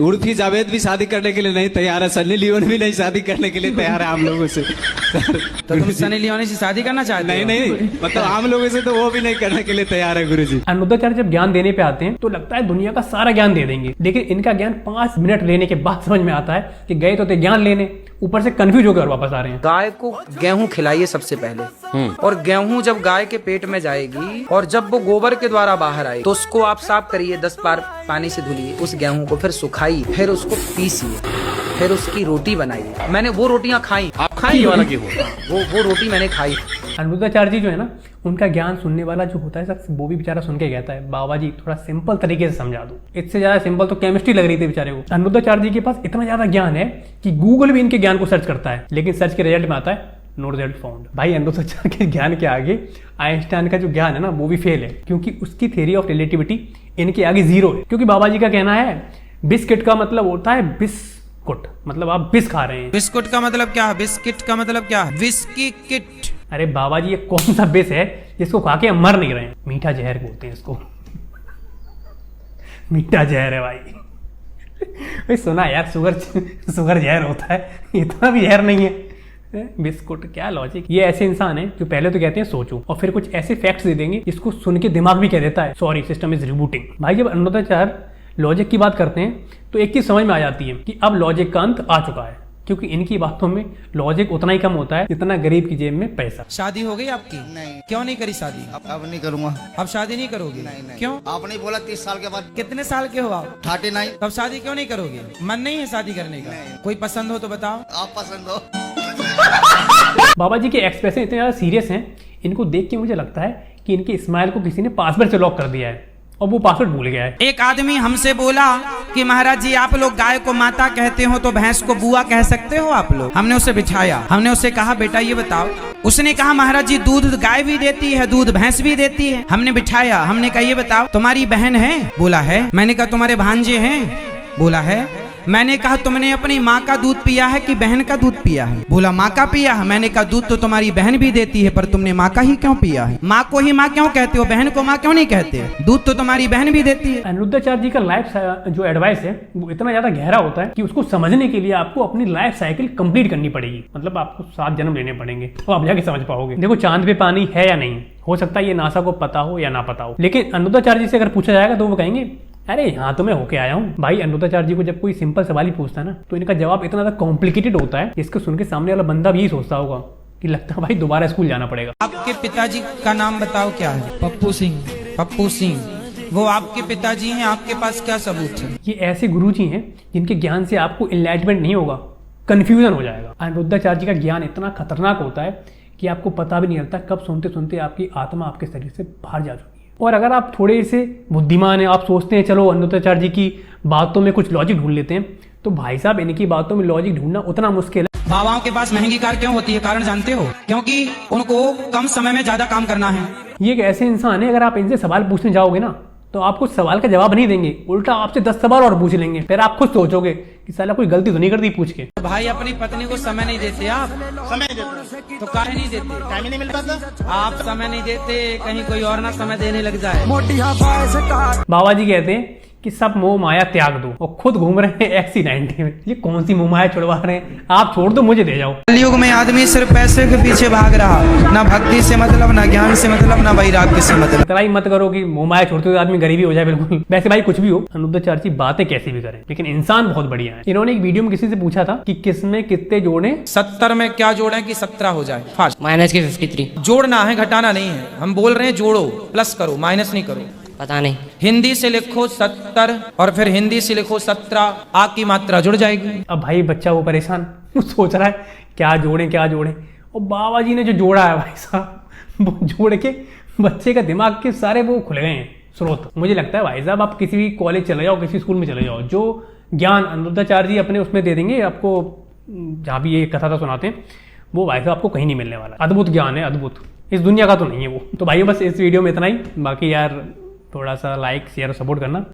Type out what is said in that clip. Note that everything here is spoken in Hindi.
उर्फी जावेद भी शादी करने के लिए नहीं तैयार है, सनी लियोन भी नहीं शादी करने के लिए तैयार है आम लोगों से। तो तुम सनी लियोनी से शादी करना चाहते नहीं हो? नहीं, मतलब आम लोगों से तो वो भी नहीं करने के लिए तैयार है गुरुजी। अनिरुद्धाचार्य जब ज्ञान देने पे आते हैं तो लगता है दुनिया का सारा ज्ञान दे देंगे, लेकिन इनका ज्ञान 5 मिनट लेने के बाद समझ में आता है कि गए तो थे ज्ञान लेने, ऊपर से कंफ्यूज होकर वापस आ रहे हैं। गाय को गेहूं खिलाइए सबसे पहले, और गेहूं जब गाय के पेट में जाएगी और जब वो गोबर के द्वारा बाहर आए तो उसको आप साफ करिए, 10 बार पानी से धुलिए उस गेहूं को, फिर सुखाइए, फिर उसको पीसिए, फिर उसकी रोटी बनाइए। मैंने वो रोटियां खाई। आप खाएंगे वाला गेहूं? वो रोटी मैंने खाई। अनिरुद्धाचार्य जी जो है ना, उनका ज्ञान सुनने वाला जो होता है शख्स, वो भी बेचारा सुन के कहता है बाबा जी थोड़ा सिंपल तरीके से समझा दो। इससे ज्यादा सिंपल तो केमिस्ट्री लग रही थी बेचारे को। अनिरुद्धाचार्य जी के पास इतना ज्यादा ज्ञान है कि गूगल भी इनके ज्ञान को सर्च करता है, लेकिन सर्च के रिजल्ट में आता है नो रिजल्ट फाउंड। भाई अनिरुद्धाचार्य के ज्ञान के आगे आइंस्टाइन का जो ज्ञान है ना, वो भी फेल है, क्योंकि उसकी थ्योरी ऑफ रिलेटिविटी इनके आगे जीरो है। क्योंकि बाबा जी का कहना है बिस्किट का मतलब होता है बिस्कुट, मतलब आप बिस खा रहे हैं। बिस्कुट का मतलब क्या है? बिस्किट का मतलब क्या है? Whisky kit. अरे बाबा जी ये कौन सा बिस है जिसको खा के हम मर नहीं रहे हैं? मीठा जहर बोलते हैं इसको। मीठा जहर है भाई। सुना यार शुगर जहर होता है, इतना भी जहर नहीं है। बिस्कुट, क्या लॉजिक। ये ऐसे इंसान है जो पहले तो कहते हैं सोचो, और फिर कुछ ऐसे फैक्ट्स दे देंगे जिसको सुन के दिमाग भी कह देता है सॉरी सिस्टम इज रिबूटिंग। भाई जब अनिरुद्धाचार्य लॉजिक की बात करते हैं तो एक चीज समझ में आ जाती है कि अब लॉजिक का अंत आ चुका है, क्योंकि इनकी बातों में लॉजिक उतना ही कम होता है जितना गरीब की जेब में पैसा। शादी हो गई आपकी? नहीं। क्यों नहीं करी शादी? अब नहीं करूंगा। अब शादी नहीं करोगे? नहीं। क्यों? आपने बोला 30 साल के बाद। कितने साल के हो आप? 39। तब शादी क्यों नहीं करोगे? मन नहीं है शादी करने का? कोई पसंद हो तो बताओ। आप पसंद हो? बाबा जी के एक्सप्रेशन इतने ज्यादा सीरियस हैं, इनको देख के मुझे लगता है कि इनके स्माइल को किसी ने पासवर्ड से लॉक कर दिया है और वो पासवर्ड भूल गया है। एक आदमी हमसे बोला कि महाराज जी आप लोग गाय को माता कहते हो तो भैंस को बुआ कह सकते हो आप लोग? हमने उसे बिठाया, हमने उसे कहा बेटा ये बताओ। उसने कहा महाराज जी दूध गाय भी देती है, दूध भैंस भी देती है। हमने बिठाया, हमने कहा ये बताओ तुम्हारी बहन है? बोला है। मैंने कहा तुम्हारे भांजे हैं? बोला है। मैंने कहा तुमने अपनी माँ का दूध पिया है कि बहन का दूध पिया है? बोला माँ का पिया है। मैंने कहा दूध तो तुम्हारी बहन भी देती है, पर तुमने माँ का ही क्यों पिया है? माँ को ही माँ क्यों कहते हो, बहन को माँ क्यों नहीं कहते? दूध तो तुम्हारी बहन भी देती है। अनिरुद्धाचार्य जी का लाइफ जो एडवाइस है वो इतना ज्यादा गहरा होता है कि उसको समझने के लिए आपको अपनी लाइफ साइकिल कंप्लीट करनी पड़ेगी, मतलब आपको 7 जन्म लेने पड़ेंगे तो आप जाके समझ पाओगे। देखो चांद पे पानी है या नहीं, हो सकता है ये नासा को पता हो या ना पता हो, लेकिन अनिरुद्धाचार्य जी से अगर पूछा जाएगा तो वो कहेंगे अरे यहाँ तो मैं होके आया हूँ। भाई अनिरुद्धाचार्य जी को जब कोई सिंपल सवाल ही पूछता है ना, तो इनका जवाब इतना ज्यादा कॉम्प्लिकेटेड होता है, इसको सुन के सामने वाला बंदा भी यही सोचता होगा कि लगता है भाई दोबारा स्कूल जाना पड़ेगा। आपके पिताजी का नाम बताओ क्या है? पप्पू सिंह। पप्पू सिंह, वो आपके पिताजी हैं, आपके पास क्या सबूत है? ये ऐसे गुरुजी हैं जिनके ज्ञान से आपको इनलाइटमेंट नहीं होगा, कंफ्यूजन हो जाएगा। अनिरुद्धाचार्य जी का ज्ञान इतना खतरनाक होता है कि आपको पता भी नहीं चलता कब सुनते सुनते आपकी आत्मा आपके शरीर से बाहर जा चुकी है। और अगर आप थोड़े से बुद्धिमान हैं, आप सोचते हैं चलो अनिरुद्धाचार्य जी की बातों में कुछ लॉजिक ढूंढ लेते हैं, तो भाई साहब इनकी बातों में लॉजिक ढूंढना उतना मुश्किल है। बाबाओं के पास महंगी कार क्यों होती है? कारण जानते हो? क्योंकि उनको कम समय में ज्यादा काम करना है। ये एक ऐसे इंसान है, अगर आप इनसे सवाल पूछने जाओगे ना तो आपको सवाल का जवाब नहीं देंगे, उल्टा आपसे 10 सवाल और पूछ लेंगे। फिर आप खुद सोचोगे कि साला कोई गलती तो नहीं कर दी पूछ के। भाई अपनी पत्नी को समय नहीं देते आप? समय देते तो काहे नहीं देते? टाइम ही नहीं मिलता था। आप समय नहीं देते, कहीं कोई और ना समय देने लग जाए। बाबा जी कहते हैं कि सब मोह माया त्याग दो, और खुद घूम रहे हैं XC90 में। ये कौन सी मोह माया छुड़वा रहे हैं? आप छोड़ दो, मुझे दे जाओ। कलयुग में आदमी सिर्फ पैसे के पीछे भाग रहा, ना भक्ति से मतलब, ना ज्ञान से मतलब, ना वैराग्य से मतलब। इतना ही मत करो कि मोह माया छोड़ते हुए आदमी गरीबी हो जाए बिल्कुल। वैसे भाई कुछ भी हो, अनिरुद्धाचार्य जी बातें कैसी भी करें, लेकिन इंसान बहुत बढ़िया है। इन्होंने एक वीडियो में किसी से पूछा था कि किसमें कितने जोड़े, 70 में क्या जोड़े कि 17 हो जाए फास्ट? माइनस के 53। जोड़ना है, घटाना नहीं है। हम बोल रहे हैं जोड़ो, प्लस करो, माइनस नहीं करो। पता नहीं। हिंदी से लिखो 70 और फिर हिंदी से लिखो 17, आ की मात्रा जुड़ जाएगी। अब भाई बच्चा वो परेशान सोच रहा है क्या जोड़े क्या जोड़े, और बाबा जी ने जो जोड़ा है भाई साहब, वो जोड़ के बच्चे का दिमाग के सारे वो खुल गए हैं स्रोत। मुझे लगता है भाई साहब आप किसी भी कॉलेज चले जाओ, किसी स्कूल में चले जाओ, जो ज्ञान अनिरुद्धाचार्य जी अपने उसमें दे देंगे आपको, जहाँ भी ये कथा था सुनाते हैं, वो भाई साहब आपको कहीं नहीं मिलने वाला। अद्भुत ज्ञान है, अद्भुत, इस दुनिया का तो नहीं है वो। तो भाई बस इस वीडियो में इतना ही। बाकी यार थोड़ा सा लाइक शेयर और सपोर्ट करना।